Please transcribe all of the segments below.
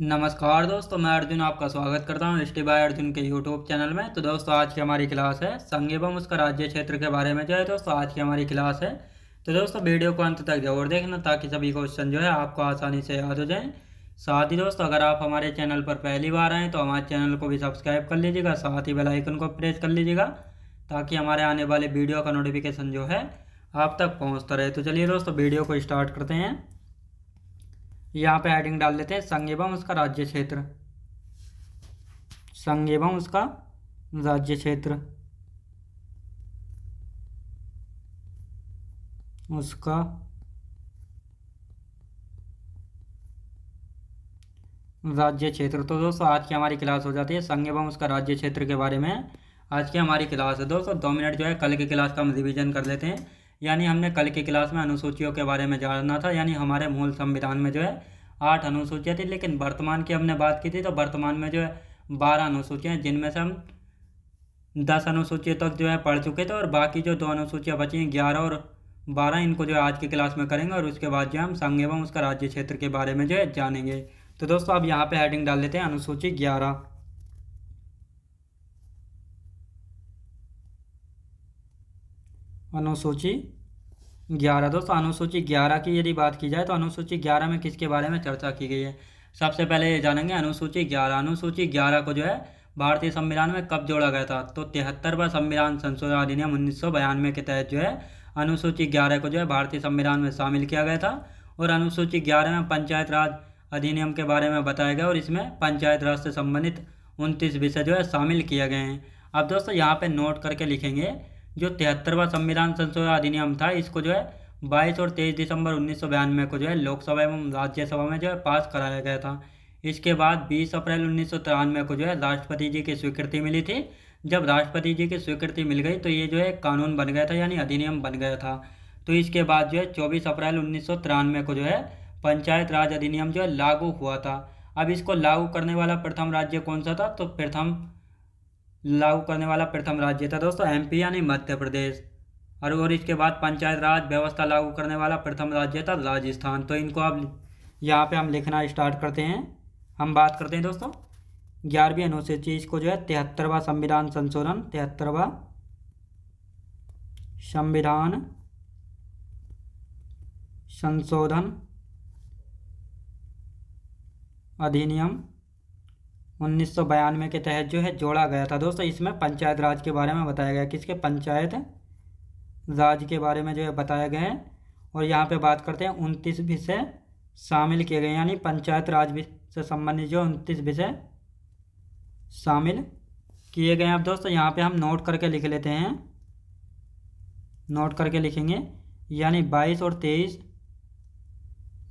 नमस्कार दोस्तों, मैं अर्जुन आपका स्वागत करता हूं एसटी बाय अर्जुन के यूट्यूब चैनल में। तो दोस्तों, आज की हमारी क्लास है संघ एवं उसका राज्य क्षेत्र के बारे में। जो है दोस्तों, आज की हमारी क्लास है। तो दोस्तों, वीडियो को अंत तक जरूर देखना ताकि सभी क्वेश्चन जो है आपको आसानी से याद हो जाएं। साथ ही दोस्तों, अगर आप हमारे चैनल पर पहली बार आएँ तो हमारे चैनल को भी सब्सक्राइब कर लीजिएगा, साथ ही बेल आइकन को प्रेस कर लीजिएगा ताकि हमारे आने वाले वीडियो का नोटिफिकेशन जो है आप तक पहुँचता रहे। तो चलिए दोस्तों, वीडियो को स्टार्ट करते हैं। यहाँ पे हेडिंग डाल देते हैं संघ एवं उसका राज्य क्षेत्र। संघ एवं उसका राज्य क्षेत्र, उसका राज्य क्षेत्र। तो दोस्तों, आज की हमारी क्लास हो जाती है संघ एवं उसका राज्य क्षेत्र के बारे में। आज की हमारी क्लास है दोस्तों। 2 मिनट जो है कल की क्लास का हम रिवीजन कर लेते हैं। यानी हमने कल की क्लास में अनुसूचियों के बारे में जानना था। यानी हमारे मूल संविधान में जो है 8 अनुसूचियाँ थी, लेकिन वर्तमान की हमने बात की थी तो वर्तमान में जो है 12 अनुसूचियाँ हैं, जिनमें से हम 10 अनुसूचियों तक जो है पढ़ चुके थे और बाकी जो 2 अनुसूचियाँ बची हैं 11 और 12, इनको जो है आज की क्लास में करेंगे और उसके बाद जो हम संघ एवं उसका राज्य क्षेत्र के बारे में जो है जानेंगे। तो दोस्तों, अब यहाँ पे हेडिंग डाल देते हैं अनुसूची 11। अनुसूची 11 दोस्तों, अनुसूची 11 की यदि बात की जाए तो अनुसूची 11 में किसके बारे में चर्चा की गई है। सबसे पहले ये जानेंगे अनुसूची 11। अनुसूची 11 को जो है भारतीय संविधान में कब जोड़ा गया था, तो 73वां संविधान संशोधन अधिनियम 1992 के तहत जो है अनुसूची 11 को जो है भारतीय संविधान में शामिल किया गया था। और अनुसूची 11 में पंचायत राज अधिनियम के बारे में बताया गया और इसमें पंचायत राज से संबंधित 29 विषय जो है शामिल किए गए हैं। अब दोस्तों, यहाँ पे नोट करके लिखेंगे, जो 73वां संविधान संशोधन अधिनियम था, इसको जो है 22 और 23 दिसंबर 1992 को जो है लोकसभा एवं राज्यसभा में जो है पास कराया गया था। इसके बाद 20 अप्रैल 1993 को जो है राष्ट्रपति जी की स्वीकृति मिली थी। जब राष्ट्रपति जी की स्वीकृति मिल गई तो ये जो है कानून बन गया था, यानी अधिनियम बन गया था। तो इसके बाद जो है 24 अप्रैल 1993 को जो है पंचायत राज अधिनियम जो है लागू हुआ था। अब इसको लागू करने वाला प्रथम राज्य कौन सा था, तो लागू करने वाला प्रथम राज्य था दोस्तों एमपी, यानी मध्य प्रदेश। और इसके बाद पंचायत राज व्यवस्था लागू करने वाला प्रथम राज्य था राजस्थान। तो इनको अब यहाँ पे हम लिखना स्टार्ट करते हैं। हम बात करते हैं दोस्तों 11वीं अनुसूची, इसको जो है 73वां संविधान संशोधन, 73वां संविधान संशोधन अधिनियम 1992 के तहत जो है जोड़ा गया था दोस्तों। इसमें पंचायत राज के बारे में बताया गया, किसके, पंचायत राज के बारे में जो है बताया गया है। और यहाँ पे बात करते हैं 29 विषय शामिल किए गए, यानी पंचायत राज से संबंधित जो 29 विषय शामिल किए गए हैं। अब दोस्तों, यहाँ पे हम नोट करके लिख लेते हैं, नोट करके लिखेंगे, यानी 22 और 23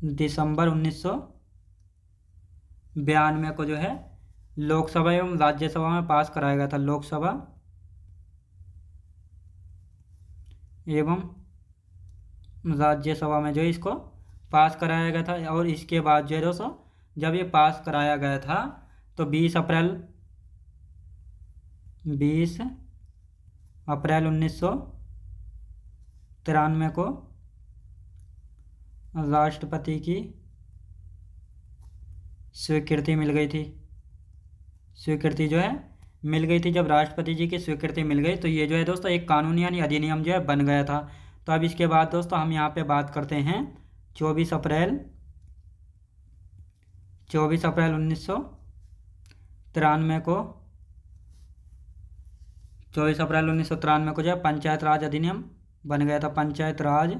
दिसंबर 1992 को जो है लोकसभा एवं राज्यसभा में पास कराया गया था। लोकसभा एवं राज्यसभा में जो है इसको पास कराया गया था। और इसके बाद जो है दोस्तों, जब ये पास कराया गया था तो 20 अप्रैल 1993 को राष्ट्रपति की स्वीकृति मिल गई थी। स्वीकृति जो है मिल गई थी। जब राष्ट्रपति जी की स्वीकृति मिल गई तो ये जो है दोस्तों एक कानून यानी अधिनियम जो है बन गया था। तो अब इसके बाद दोस्तों हम यहाँ पे बात करते हैं 24 अप्रैल 1993 को, 24 अप्रैल 1993 को जो है पंचायत राज अधिनियम बन गया था। पंचायत राज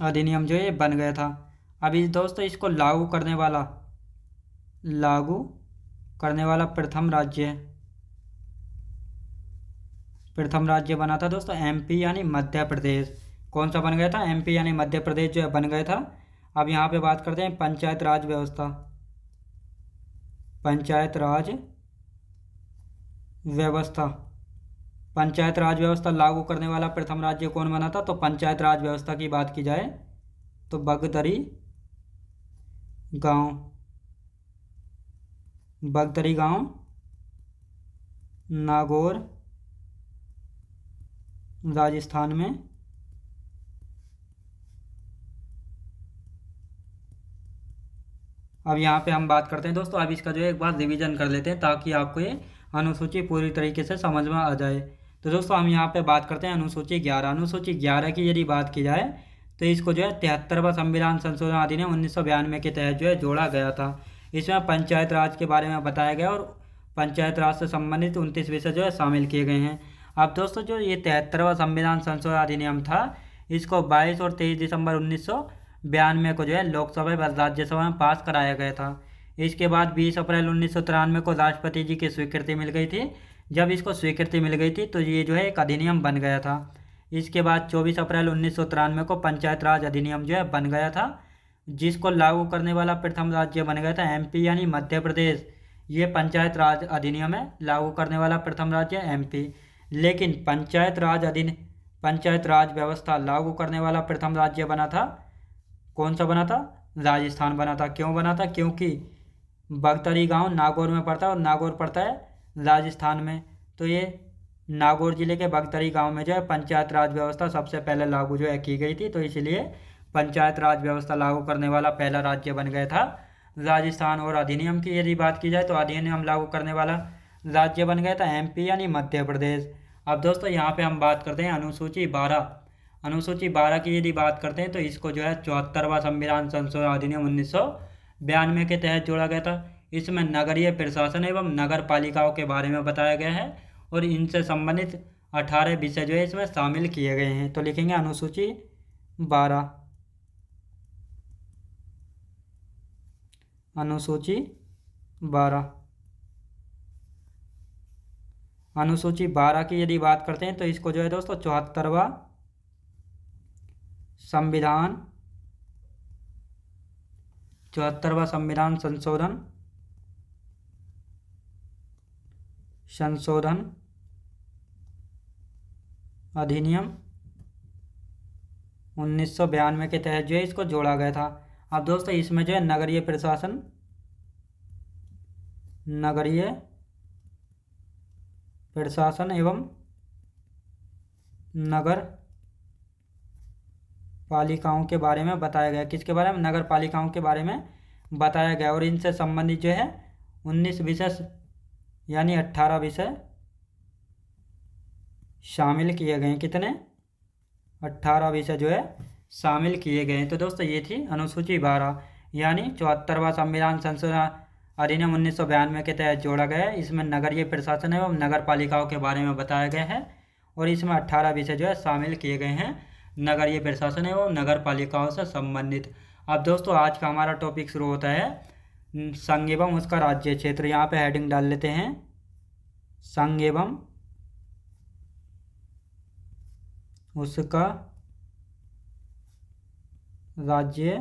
अधिनियम जो है बन गया था। अभी दोस्तों इसको लागू करने वाला प्रथम राज्य बना था दोस्तों एमपी, यानी मध्य प्रदेश। कौन सा बन गया था, एमपी यानी मध्य प्रदेश जो है बन गया था। अब यहाँ पे बात करते हैं पंचायत राज व्यवस्था। पंचायत राज व्यवस्था लागू करने वाला प्रथम राज्य कौन बना था, तो पंचायत राज व्यवस्था की बात की जाए तो बगदरी गांव नागौर राजस्थान में अब यहाँ पे हम बात करते हैं दोस्तों, अब इसका जो है एक बार रिवीजन कर लेते हैं ताकि आपको ये अनुसूची पूरी तरीके से समझ में आ जाए। तो दोस्तों हम यहाँ पे बात करते हैं अनुसूची 11। अनुसूची 11 की यदि बात की जाए तो इसको जो है 73वां संविधान संशोधन अधिनियम 1992 के तहत जो है जोड़ा गया था। इसमें पंचायत राज के बारे में बताया गया और पंचायत राज से संबंधित 29 विषय जो है शामिल किए गए हैं। अब दोस्तों जो ये 73वां संविधान संशोधन अधिनियम था, इसको 22 और 23 दिसंबर 1992 को जो है लोकसभा व राज्यसभा में पास कराया गया था। इसके बाद 20 अप्रैल 1993 को राष्ट्रपति जी की स्वीकृति मिल गई थी। जब इसको स्वीकृति मिल गई थी तो ये जो है एक अधिनियम बन गया था। इसके बाद 24 अप्रैल 1993 को पंचायत राज अधिनियम जो है बन गया था, जिसको लागू करने वाला प्रथम राज्य बन गया था एमपी यानी मध्य प्रदेश। ये पंचायत राज अधिनियम है, लागू करने वाला प्रथम राज्य एमपी। लेकिन पंचायत राज व्यवस्था लागू करने वाला प्रथम राज्य बना था, कौन सा बना था? राजस्थान बना था। क्यों बना था? क्योंकि बगतरी गांव नागौर में पड़ता है और नागौर पड़ता है राजस्थान में। तो ये नागौर जिले के बगतरी गांव में जो है पंचायत राज व्यवस्था सबसे पहले लागू जो है की गई थी। तो इसलिए पंचायत राज व्यवस्था लागू करने वाला पहला राज्य बन गया था राजस्थान। और अधिनियम की यदि बात की जाए तो अधिनियम लागू करने वाला राज्य बन गया था एमपी यानी मध्य प्रदेश। अब दोस्तों यहाँ पे हम बात करते हैं अनुसूची 12। अनुसूची 12 की यदि बात करते हैं तो इसको जो है 74वां संविधान संशोधन अधिनियम 1992 के तहत जोड़ा गया था। इसमें नगरीय प्रशासन एवं नगर पालिकाओं के बारे में बताया गया है और इनसे संबंधित 18 विषय जो है इसमें शामिल किए गए हैं। तो लिखेंगे अनुसूची 12। अनुसूची 12। अनुसूची 12 की यदि बात करते हैं तो इसको जो है दोस्तों 74वां संविधान संशोधन अधिनियम 1992 के तहत जो है इसको जोड़ा गया था। अब दोस्तों इसमें जो है नगरीय प्रशासन एवं नगर पालिकाओं के बारे में बताया गया। किसके बारे में? नगर पालिकाओं के बारे में बताया गया। और इनसे संबंधित जो है 19 विषय यानी 18 विषय शामिल किए गए हैं। कितने? 18 विषय जो है शामिल किए गए हैं। तो दोस्तों ये थी अनुसूची 12 यानी 74वां संविधान संशोधन अधिनियम 1992 के तहत जोड़ा गया है। इसमें नगरीय प्रशासन एवं नगर पालिकाओं के बारे में बताया गया है और इसमें 18 विषय जो है शामिल किए गए हैं नगरीय प्रशासन एवं नगर पालिकाओं से संबंधित। अब दोस्तों आज का हमारा टॉपिक शुरू होता है संघ एवं उसका राज्य क्षेत्र। यहाँ पे हेडिंग डाल लेते हैं संघ एवं उसका राज्य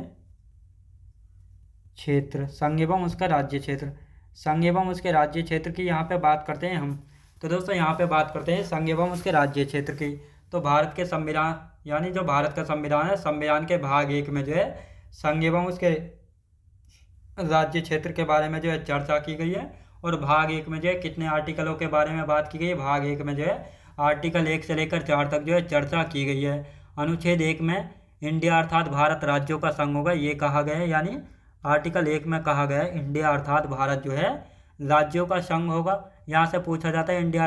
क्षेत्र। संघ एवं उसका राज्य क्षेत्र। संघ एवं उसके राज्य क्षेत्र की यहाँ पे बात करते हैं हम। तो दोस्तों यहाँ पे बात करते हैं संघ एवं उसके राज्य क्षेत्र की। तो भारत के संविधान यानी जो भारत का संविधान है, संविधान के भाग 1 में जो है संघ एवं उसके राज्य क्षेत्र के बारे में जो है चर्चा की गई है। और भाग 1 में जो है कितने आर्टिकलों के बारे में बात की गई है? भाग 1 में जो है आर्टिकल 1 से लेकर 4 तक जो है चर्चा की गई है। अनुच्छेद 1 में इंडिया अर्थात भारत राज्यों का संघ होगा ये कहा गया है। यानी आर्टिकल 1 में कहा गया है इंडिया अर्थात भारत जो है राज्यों का संघ होगा। यहाँ से पूछा जाता है इंडिया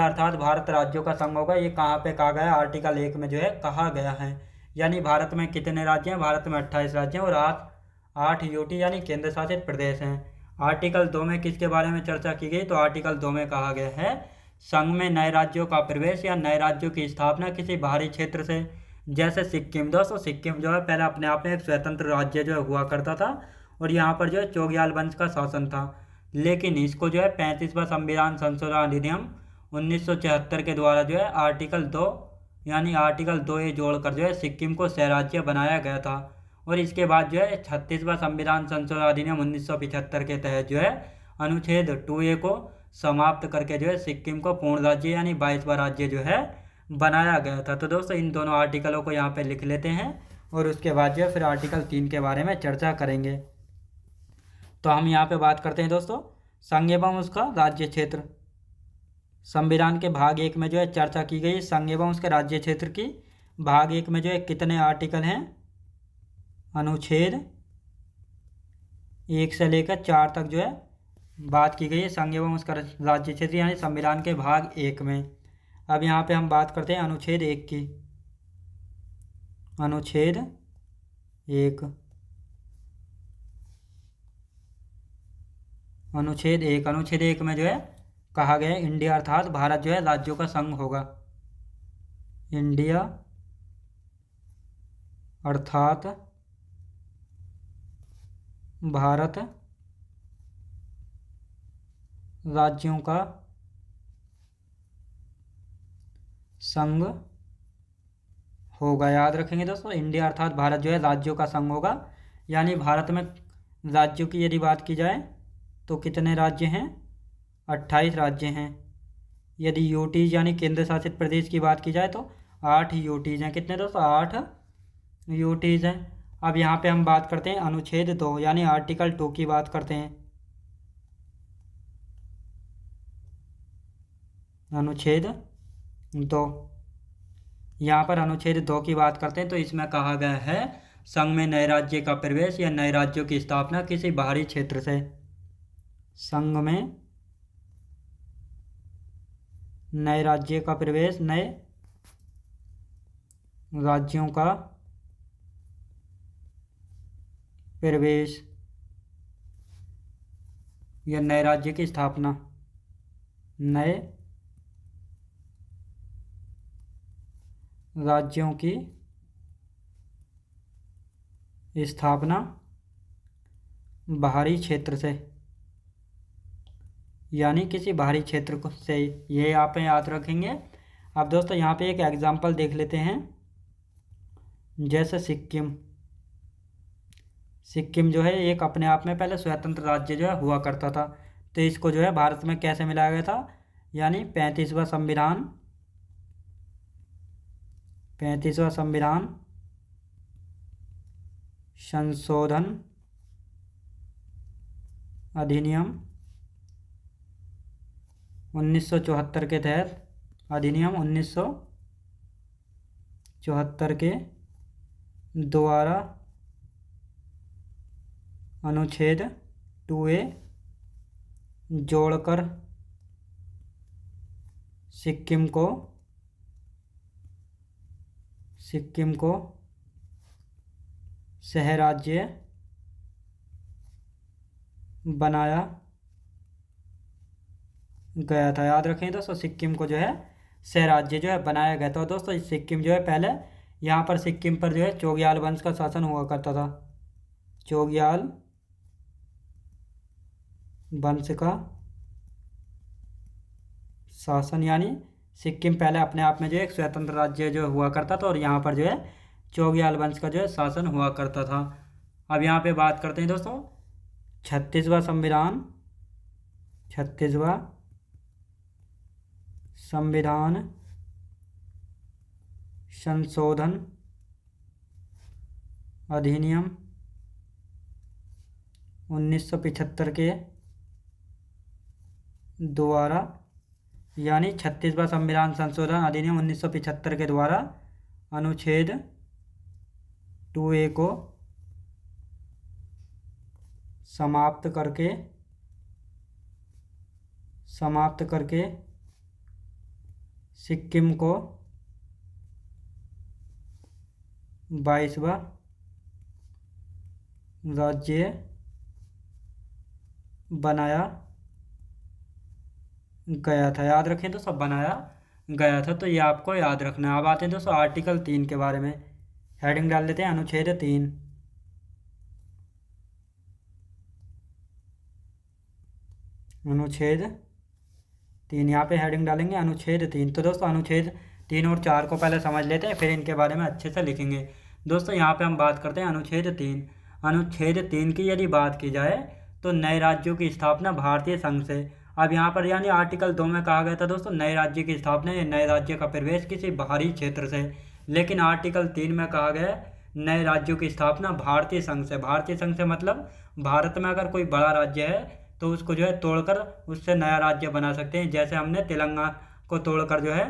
अर्थात भारत राज्यों का संघ होगा, ये कहाँ पे कहा गया है? आर्टिकल 1 में जो है कहा गया है। यानी भारत में कितने राज्य हैं? भारत में 28 राज्य हैं और 8 यूटी यानी केंद्र शासित प्रदेश हैं। आर्टिकल 2 में किसके बारे में चर्चा की गई? तो आर्टिकल 2 में कहा गया है संघ में नए राज्यों का प्रवेश या नए राज्यों की स्थापना किसी बाहरी क्षेत्र से, जैसे सिक्किम। दोस्तों सिक्किम जो है पहले अपने आप में एक स्वतंत्र राज्य जो है हुआ करता था और यहाँ पर जो है चोग्याल वंश का शासन था। लेकिन इसको जो है 35वां संविधान संशोधन अधिनियम 1974 के द्वारा जो है आर्टिकल 2 ये जोड़कर जो है सिक्किम को सहराज्य बनाया गया था। और इसके बाद जो है 36वां संविधान संशोधन अधिनियम 1975 के तहत जो है अनुच्छेद 2A को समाप्त करके जो है सिक्किम को पूर्ण राज्य यानी 22वां राज्य जो है बनाया गया था। तो दोस्तों इन दोनों आर्टिकलों को यहाँ पे लिख लेते हैं और उसके बाद जो है फिर आर्टिकल 3 के बारे में चर्चा करेंगे। तो हम यहाँ पे बात करते हैं दोस्तों संघ एवं उसका राज्य क्षेत्र। संविधान के भाग 1 में जो है चर्चा की गई संघ एवं उसके राज्य क्षेत्र की। भाग 1 में जो है कितने आर्टिकल हैं? अनुच्छेद 1 से लेकर 4 तक जो है बात की गई है संघ एवं उसका राज्य क्षेत्र यानी संविधान के भाग 1 में। अब यहाँ पे हम बात करते हैं अनुच्छेद 1 की। अनुच्छेद 1, अनुच्छेद 1 में जो है कहा गया है इंडिया अर्थात भारत जो है राज्यों का संघ होगा। इंडिया अर्थात भारत राज्यों का संघ होगा। याद रखेंगे दोस्तों, इंडिया अर्थात भारत जो है राज्यों का संघ होगा। यानी भारत में राज्यों की यदि बात की जाए तो कितने राज्य हैं? 28 राज्य हैं। यदि यूटीज यानी केंद्र शासित प्रदेश की बात की जाए तो 8 यूटीज हैं। कितने दोस्तों? 8 यूटीज हैं। अब यहाँ पे हम बात करते हैं अनुच्छेद 2 यानी आर्टिकल 2 की बात करते हैं। अनुच्छेद 2, यहाँ पर अनुच्छेद 2 की बात करते हैं तो इसमें कहा गया है संघ में नए राज्य का प्रवेश या नए राज्यों की स्थापना किसी बाहरी क्षेत्र से। संघ में नए राज्य का प्रवेश, नए राज्यों का प्रवेश या नए राज्य की स्थापना, नए राज्यों की स्थापना बाहरी क्षेत्र से यानी किसी बाहरी क्षेत्र को से, ये आप याद रखेंगे। अब दोस्तों यहाँ पे एक एग्जांपल देख लेते हैं। जैसे सिक्किम जो है एक अपने आप में पहले स्वतंत्र राज्य जो है हुआ करता था, तो इसको जो है भारत में कैसे मिलाया गया था? यानी 35वां संविधान संशोधन अधिनियम 1974 के तहत, अधिनियम 1974 के द्वारा अनुच्छेद 2A जोड़कर सिक्किम को सह राज्य बनाया गया था। याद रखें दोस्तों, सिक्किम को जो है सह राज्य जो है बनाया गया था। दोस्तों इस सिक्किम जो है पहले यहाँ पर सिक्किम पर जो है चोग्याल वंश का शासन हुआ करता था। चोग्याल वंश का शासन यानी सिक्किम पहले अपने आप में जो एक स्वतंत्र राज्य जो हुआ करता था और यहाँ पर जो है चोग्याल वंश का जो है शासन हुआ करता था। अब यहाँ पे बात करते हैं दोस्तों 36वां संविधान संशोधन अधिनियम 1975 के द्वारा, यानी 36वां संविधान संशोधन अधिनियम 1975 के द्वारा अनुच्छेद 2A को समाप्त करके सिक्किम को 22वां राज्य बनाया गया था। याद रखें तो सब बनाया गया था, तो ये आपको याद रखना है। अब आते हैं दोस्तों आर्टिकल 3 के बारे में। हेडिंग डाल देते हैं अनुच्छेद 3। अनुच्छेद 3 यहाँ पे हेडिंग डालेंगे अनुच्छेद 3। तो दोस्तों अनुच्छेद 3 और 4 को पहले समझ लेते हैं, फिर इनके बारे में अच्छे से लिखेंगे। दोस्तों यहाँ पे हम बात करते हैं अनुच्छेद 3। अनुच्छेद 3 की यदि बात की जाए तो नए राज्यों की स्थापना भारतीय संघ से। अब यहाँ पर यानी आर्टिकल 2 में कहा गया था दोस्तों नए राज्य की स्थापना या नए राज्य का प्रवेश किसी बाहरी क्षेत्र से, लेकिन आर्टिकल 3 में कहा गया नए राज्यों की स्थापना भारतीय संघ से। भारतीय संघ से मतलब भारत में अगर कोई बड़ा राज्य है तो उसको जो है तोड़कर उससे नया राज्य बना सकते हैं। जैसे हमने तेलंगाना को तोड़कर जो है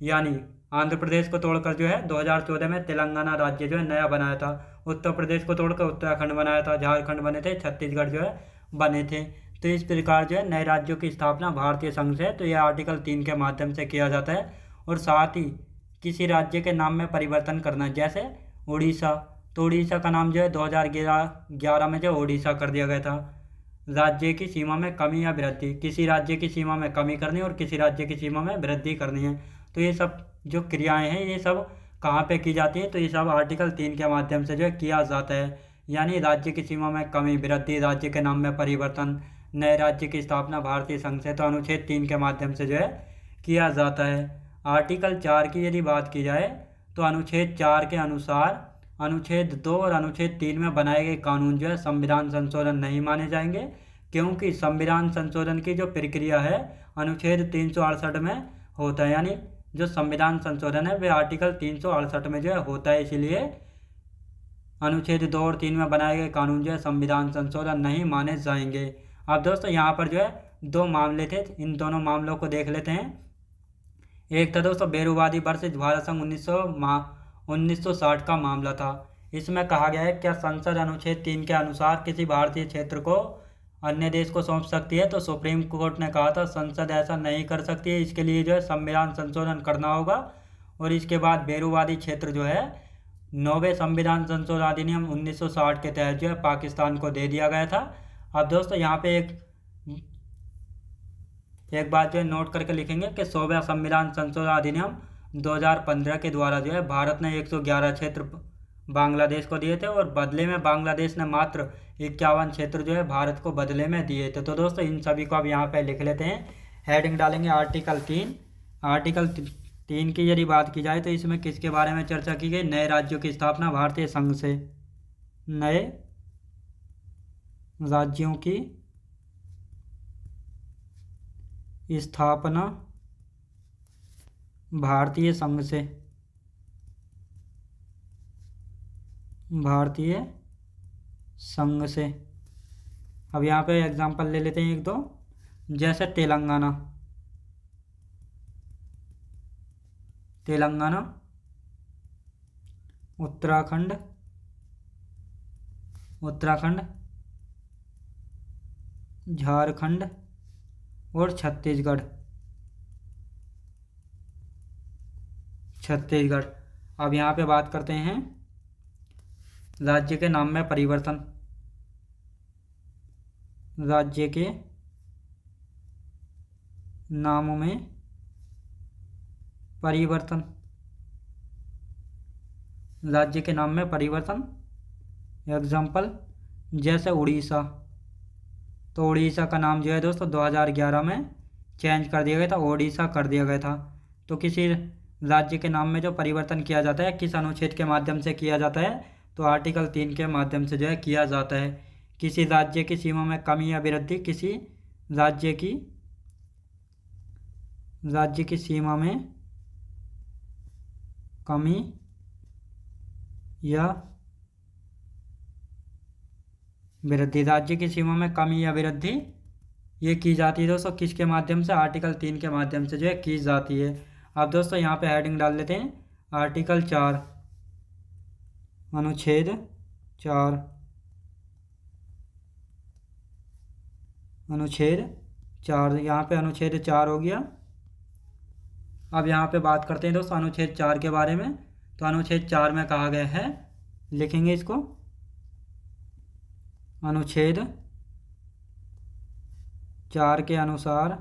यानी आंध्र प्रदेश को तोड़कर जो है 2014 में तेलंगाना राज्य जो है नया बनाया था। उत्तर प्रदेश को तोड़कर उत्तराखंड बनाया था। झारखंड बने थे, छत्तीसगढ़ जो है बने थे। तो इस प्रकार जो है नए राज्यों की स्थापना भारतीय संघ से तो यह आर्टिकल 3 के माध्यम से किया जाता है। और साथ ही किसी राज्य के नाम में परिवर्तन करना, जैसे उड़ीसा, तो उड़ीसा का नाम जो है 2011 में जो उड़ीसा कर दिया गया था। राज्य की सीमा में कमी या वृद्धि, किसी राज्य की सीमा में कमी करनी और किसी राज्य की सीमा में वृद्धि करनी है। तो ये सब जो क्रियाएं हैं ये सब कहाँ पे की जाती है, तो ये सब आर्टिकल 3 के माध्यम से जो है किया जाता है। यानी राज्य की सीमा में कमी, वृद्धि, राज्य के नाम में परिवर्तन, नए राज्य की स्थापना भारतीय संघ से तो अनुच्छेद 3 के माध्यम से जो है किया जाता है। आर्टिकल 4 की यदि बात की जाए तो अनुच्छेद 4 के अनुसार अनुच्छेद 2 और अनुच्छेद 3 में बनाए गए कानून जो है संविधान संशोधन नहीं माने जाएंगे, क्योंकि संविधान संशोधन की जो प्रक्रिया है अनुच्छेद 368 में होता है। यानी जो संविधान संशोधन है वह आर्टिकल 368 में जो है होता है, इसीलिए अनुच्छेद 2 और 3 में बनाए गए कानून जो है संविधान संशोधन नहीं माने जाएंगे। अब दोस्तों यहाँ पर जो है दो मामले थे, इन दोनों मामलों को देख लेते हैं। एक था दोस्तों बेरुवादी वर्सेज भारत संघ 1960 का मामला था। इसमें कहा गया है क्या संसद अनुच्छेद 3 के अनुसार किसी भारतीय क्षेत्र को अन्य देश को सौंप सकती है, तो सुप्रीम कोर्ट ने कहा था संसद ऐसा नहीं कर सकती है, इसके लिए जो है संविधान संशोधन करना होगा। और इसके बाद बेरुवादी क्षेत्र जो है 9वें संविधान संशोधन अधिनियम 1960 के तहत जो है पाकिस्तान को दे दिया गया था। अब दोस्तों यहाँ पे एक बात जो है नोट करके लिखेंगे कि 100वें संविधान संशोधन अधिनियम 2015 के द्वारा जो है भारत ने 111 क्षेत्र बांग्लादेश को दिए थे और बदले में बांग्लादेश ने मात्र 51 क्षेत्र जो है भारत को बदले में दिए थे। तो दोस्तों इन सभी को अब यहाँ पे लिख लेते हैं, हेडिंग डालेंगे आर्टिकल 3। आर्टिकल 3 की यदि बात की जाए तो इसमें किसके बारे में चर्चा की गई, नए राज्यों की स्थापना भारतीय संघ से, नए राज्यों की स्थापना भारतीय संघ से, भारतीय संघ से। अब यहाँ पे एग्जांपल ले लेते हैं एक दो, जैसे तेलंगाना, तेलंगाना, उत्तराखंड, उत्तराखंड, झारखंड और छत्तीसगढ़, छत्तीसगढ़। अब यहाँ पे बात करते हैं राज्य के नाम में परिवर्तन, राज्य के नामों में परिवर्तन, राज्य के नाम में परिवर्तन। एग्जाम्पल जैसे उड़ीसा, तो उड़ीसा का नाम जो है दोस्तों 2011 में चेंज कर दिया गया था, ओडिशा कर दिया गया था। तो किसी राज्य के नाम में जो परिवर्तन किया जाता है किस अनुच्छेद के माध्यम से किया जाता है, तो आर्टिकल 3 के माध्यम से जो है किया जाता है। किसी राज्य की सीमा में कमी या वृद्धि, किसी राज्य की सीमा में कमी या वृद्धि, राज्य की सीमा में कमी या वृद्धि ये की जाती है दोस्तों किसके माध्यम से, आर्टिकल 3 के माध्यम से जो है की जाती है। अब दोस्तों यहाँ पे हेडिंग डाल लेते हैं आर्टिकल 4, अनुच्छेद 4, अनुच्छेद 4, यहाँ पे अनुच्छेद 4 हो गया। अब यहाँ पे बात करते हैं दोस्तों अनुच्छेद 4 के बारे में। तो अनुच्छेद 4 में कहा गया है, लिखेंगे इसको, अनुच्छेद 4 के अनुसार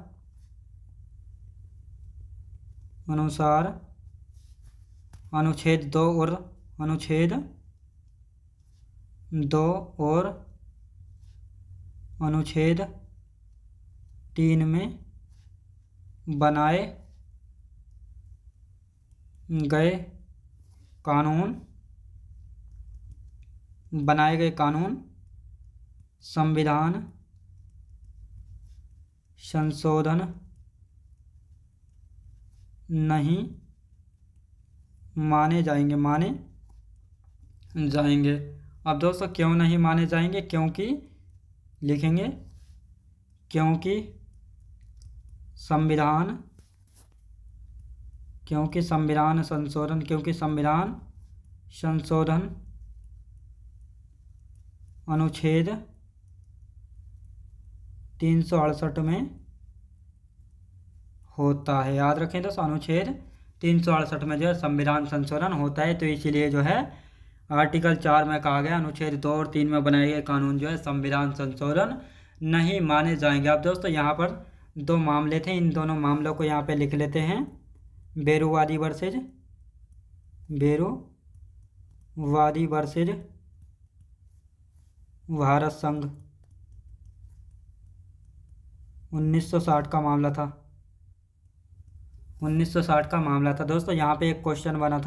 अनुच्छेद 2 और अनुच्छेद 2 और अनुच्छेद 3 में बनाए गए कानून संविधान संशोधन नहीं माने जाएंगे। अब दोस्तों क्यों नहीं माने जाएंगे, क्योंकि लिखेंगे क्योंकि संविधान क्योंकि संविधान संशोधन अनुच्छेद 368 में होता है। याद रखें दोस्तों, अनुच्छेद 368 में जो है संविधान संशोधन होता है, तो इसीलिए जो है आर्टिकल 4 में कहा गया अनुच्छेद 2 और 3 में बनाए गए कानून जो है संविधान संशोधन नहीं माने जाएंगे। अब दोस्तों यहाँ पर दो मामले थे, इन दोनों मामलों को यहाँ पे लिख लेते हैं। बेरुवादी वर्सेज भारत संघ 1960 का मामला था। 1960 का मामला था दोस्तों। यहाँ पे एक क्वेश्चन बना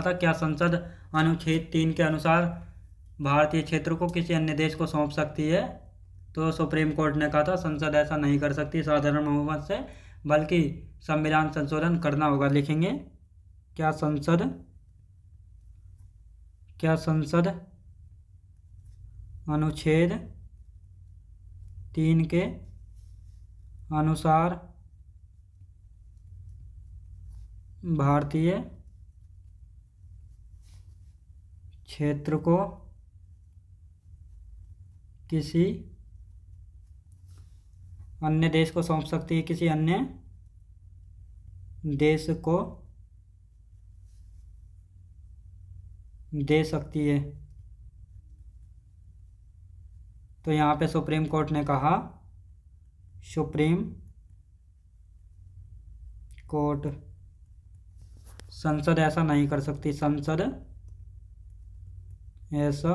था, क्या संसद अनुच्छेद 3 के अनुसार भारतीय क्षेत्र को किसी अन्य देश को सौंप सकती है? तो सुप्रीम कोर्ट ने कहा था संसद ऐसा नहीं कर सकती साधारण बहुमत से, बल्कि संविधान संशोधन करना होगा। लिखेंगे, क्या संसद अनुच्छेद 3 के अनुसार भारतीय क्षेत्र को किसी अन्य देश को सौंप सकती है, किसी अन्य देश को दे सकती है। तो यहाँ पे सुप्रीम कोर्ट ने कहा, सुप्रीम कोर्ट संसद ऐसा नहीं कर सकती, संसद ऐसा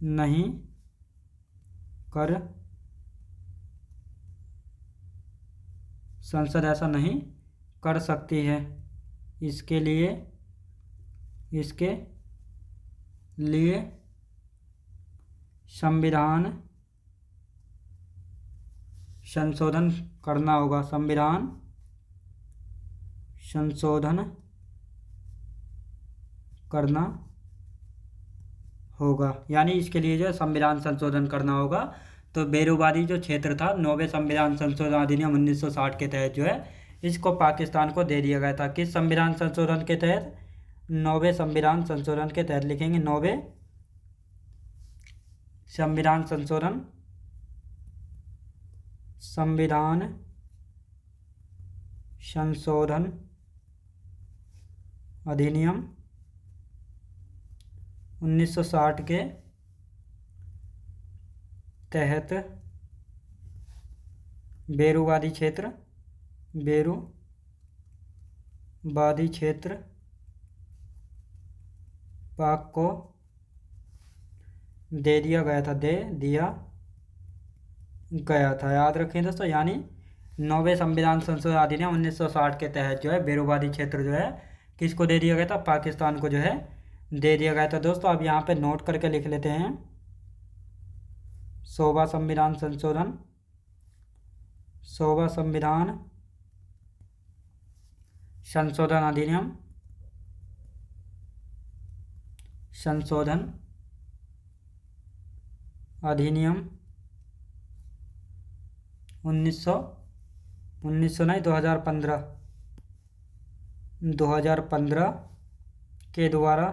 नहीं कर सकती है। इसके लिए संविधान संशोधन करना होगा। संविधान संशोधन करना होगा, यानी इसके लिए जो है संविधान संशोधन करना होगा। तो बेरुवादी जो क्षेत्र था 9वें संविधान संशोधन अधिनियम 1960 के तहत जो है इसको पाकिस्तान को दे दिया गया था। किस संविधान संशोधन के तहत? 9वें संविधान संशोधन के तहत। लिखेंगे 9वें संविधान संशोधन अधिनियम 1960 के तहत बेरुवादी क्षेत्र पाक को दे दिया गया था। याद रखें दोस्तों, यानी 9वें संविधान संशोधन अधिनियम 1960 के तहत जो है बेरुवादी क्षेत्र जो है किसको दे दिया गया था? पाकिस्तान को जो है दे दिया गया था। दोस्तों अब यहाँ पे नोट करके लिख लेते हैं, 100वां संविधान संशोधन अधिनियम अधिनियम 2015 के द्वारा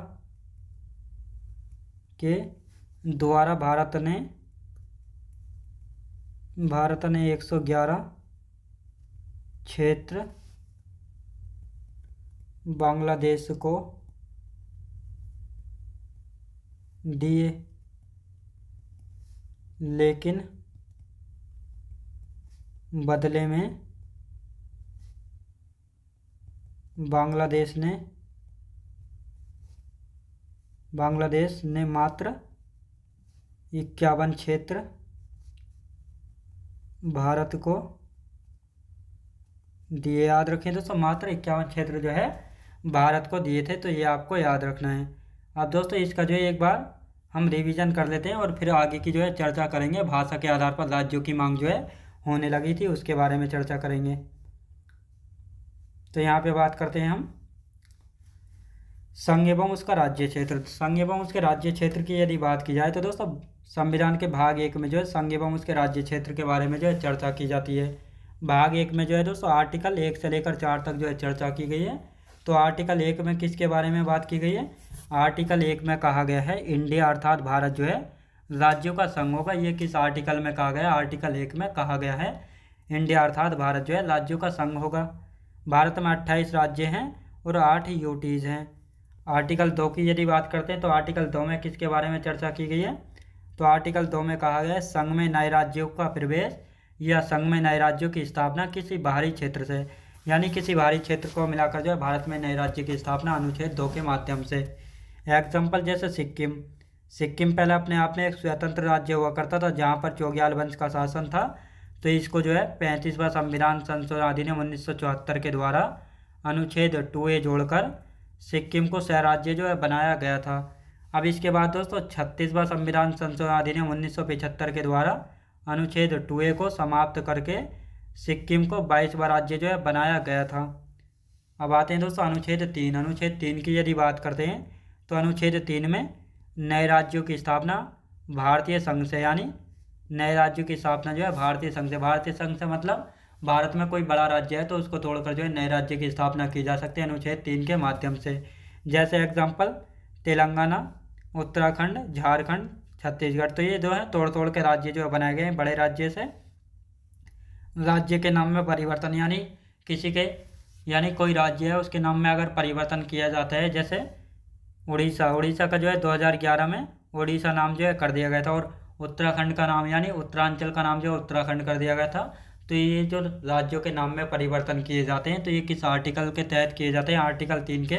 भारत ने 111 क्षेत्र बांग्लादेश को दिए, लेकिन बदले में बांग्लादेश ने मात्र 51 क्षेत्र भारत को दिए। याद रखें दोस्तों, मात्र 51 क्षेत्र जो है भारत को दिए थे, तो ये आपको याद रखना है। अब दोस्तों इसका जो है एक बार हम रिवीजन कर लेते हैं और फिर आगे की जो है चर्चा करेंगे। भाषा के आधार पर राज्यों की मांग जो है होने लगी थी, उसके बारे में चर्चा करेंगे। तो यहाँ पे बात करते हैं हम संघ एवं उसका राज्य क्षेत्र। संघ एवं उसके राज्य क्षेत्र की यदि बात की जाए तो दोस्तों संविधान के भाग 1 में जो है संघ एवं उसके राज्य क्षेत्र के बारे में जो है चर्चा की जाती है। भाग 1 में जो है दोस्तों आर्टिकल 1 से लेकर 4 तक जो है चर्चा की गई है। तो आर्टिकल 1 में किसके बारे में बात की गई है? आर्टिकल 1 में कहा गया है इंडिया अर्थात भारत जो है राज्यों का संघ होगा। ये किस आर्टिकल में कहा गया? आर्टिकल 1 में कहा गया है इंडिया अर्थात भारत जो है राज्यों का संघ होगा। भारत में 28 राज्य हैं और 8 यूटीज़ हैं। आर्टिकल 2 की यदि बात करते हैं तो आर्टिकल 2 में किसके बारे में चर्चा की गई है? तो आर्टिकल 2 में कहा गया है संघ में नए राज्यों का प्रवेश या संघ में नए राज्यों की स्थापना किसी बाहरी क्षेत्र से, यानी किसी बाहरी क्षेत्र को मिलाकर जो है भारत में नए राज्य की स्थापना अनुच्छेद 2 के माध्यम से। एग्जाम्पल जैसे सिक्किम पहले अपने आप में एक स्वतंत्र राज्य हुआ करता था जहाँ पर चोग्याल वंश का शासन था। तो इसको जो है 35वां संविधान संशोधन अधिनियम 1974 के द्वारा अनुच्छेद 2A जोड़कर सिक्किम को सह राज्य जो है बनाया गया था। अब इसके बाद दोस्तों 36वां संविधान संशोधन अधिनियम 1975 के द्वारा अनुच्छेद 2A को समाप्त करके सिक्किम को 22वां राज्य जो है बनाया गया था। अब आते हैं दोस्तों अनुच्छेद 3 की यदि बात करते हैं तो अनुच्छेद 3 में नए राज्यों की स्थापना भारतीय संघ से, यानी नए राज्यों की स्थापना जो है भारतीय संघ से। भारतीय संघ से मतलब भारत में कोई बड़ा राज्य है तो उसको तोड़कर जो है नए राज्य की स्थापना की जा सकती है अनुच्छेद 3 के माध्यम से। जैसे एग्जाम्पल तेलंगाना, उत्तराखंड, झारखंड, छत्तीसगढ़। तो ये जो है तोड़ तोड़ के राज्य जो है बनाए गए हैं बड़े राज्य से। राज्य के नाम में परिवर्तन, यानी कोई राज्य है उसके नाम में अगर परिवर्तन किया जाता है, जैसे उड़ीसा का जो है 2011 में उड़ीसा नाम जो है कर दिया गया था और उत्तराखंड का नाम यानी उत्तरांचल का नाम जो है उत्तराखंड कर दिया गया था। तो ये जो राज्यों के नाम में परिवर्तन किए जाते हैं तो ये किस आर्टिकल के तहत किए जाते हैं? आर्टिकल 3 के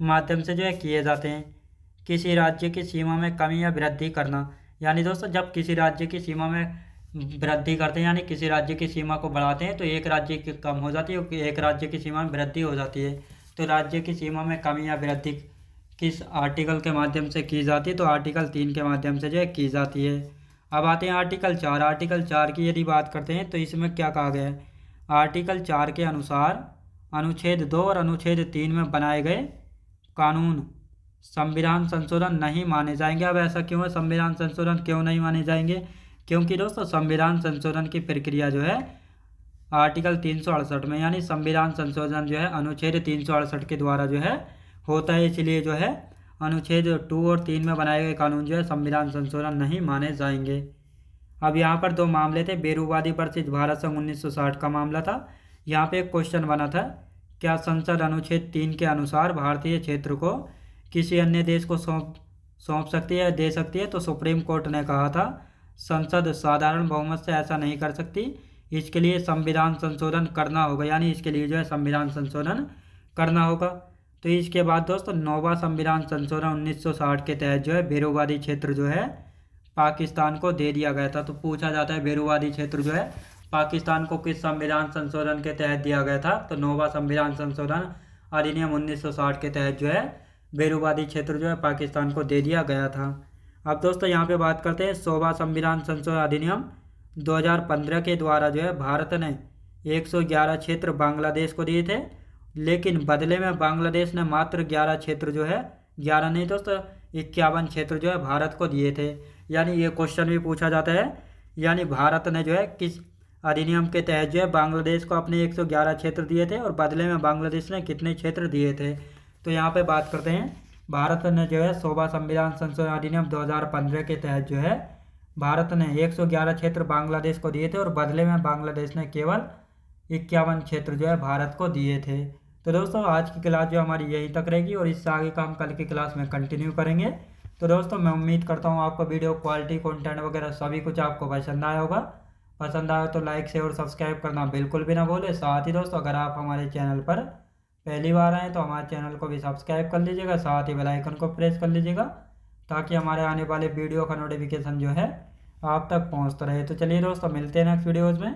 माध्यम से जो है किए जाते हैं। किसी राज्य की सीमा में कमी या वृद्धि करना, यानी दोस्तों जब किसी राज्य की सीमा में वृद्धि करते हैं यानी किसी राज्य की सीमा को बढ़ाते हैं तो एक राज्य की कम हो जाती है, एक राज्य की सीमा में वृद्धि हो जाती है। तो राज्य की सीमा में कमी या वृद्धि किस आर्टिकल के माध्यम से की जाती है? तो आर्टिकल 3 के माध्यम से जो है की जाती है। अब आते हैं आर्टिकल 4। आर्टिकल 4 की यदि बात करते हैं तो इसमें क्या कहा गया है? आर्टिकल 4 के अनुसार अनुच्छेद 2 और अनुच्छेद 3 में बनाए गए कानून संविधान संशोधन नहीं माने जाएंगे। अब ऐसा क्यों है? संविधान संशोधन क्यों नहीं माने जाएंगे? क्योंकि दोस्तों संविधान संशोधन की प्रक्रिया जो है आर्टिकल 368 में, यानी संविधान संशोधन जो है अनुच्छेद 368 के द्वारा जो है होता है, इसलिए जो है अनुच्छेद 2 और 3 में बनाए गए कानून जो है संविधान संशोधन नहीं माने जाएंगे। अब यहाँ पर 2 मामले थे, बेरूवादी वर्सेस भारत संघ 1960 का मामला था। यहाँ पे एक क्वेश्चन बना था, क्या संसद अनुच्छेद 3 के अनुसार भारतीय क्षेत्र को किसी अन्य देश को सौंप सकती है, दे सकती है? तो सुप्रीम कोर्ट ने कहा था संसद साधारण बहुमत से ऐसा नहीं कर सकती, इसके लिए संविधान संशोधन करना होगा, यानी इसके लिए जो है संविधान संशोधन करना होगा। तो इसके बाद दोस्तों 9वां संविधान संशोधन 1960 के तहत जो है बेरूवादी क्षेत्र जो है पाकिस्तान को दे दिया गया था। तो पूछा जाता है बेरूवादी क्षेत्र जो है पाकिस्तान को किस संविधान संशोधन के तहत दिया गया था? तो 9वां संविधान संशोधन अधिनियम 1960 के तहत जो है बेरूवादी क्षेत्र जो है पाकिस्तान को दे दिया गया था। अब दोस्तों यहाँ पे बात करते हैं 100वां संविधान संशोधन अधिनियम 2015 के द्वारा जो है भारत ने 111 क्षेत्र बांग्लादेश को दिए थे, लेकिन बदले में बांग्लादेश ने मात्र 11 क्षेत्र जो है 11 नहीं दोस्तों 51 क्षेत्र जो है भारत को दिए थे। यानी ये क्वेश्चन भी पूछा जाता है, यानी भारत ने जो है किस अधिनियम के तहत जो है बांग्लादेश को अपने 111 क्षेत्र दिए थे और बदले में बांग्लादेश ने कितने क्षेत्र दिए थे? तो यहाँ पे बात करते हैं भारत ने जो है 100वां संविधान संशोधन अधिनियम 2015 के तहत जो है भारत ने 111 क्षेत्र बांग्लादेश को दिए थे और बदले में बांग्लादेश ने केवल 51 क्षेत्र जो है भारत को दिए थे। तो दोस्तों आज की क्लास जो हमारी यहीं तक रहेगी और इससे आगे का हम कल की क्लास में कंटिन्यू करेंगे। तो दोस्तों मैं उम्मीद करता हूँ आपको वीडियो क्वालिटी कंटेंट वगैरह सभी कुछ आपको पसंद आया होगा। पसंद आया तो लाइक शेयर और सब्सक्राइब करना बिल्कुल भी ना भूलें। साथ ही दोस्तों अगर आप हमारे चैनल पर पहली बार आएँ तो हमारे चैनल को भी सब्सक्राइब कर लीजिएगा, साथ ही बेल आइकन को प्रेस कर लीजिएगा ताकि हमारे आने वाले वीडियो का नोटिफिकेशन जो है आप तक पहुँचता रहे। तो चलिए दोस्तों मिलते हैं नेक्स्ट वीडियोज़ में।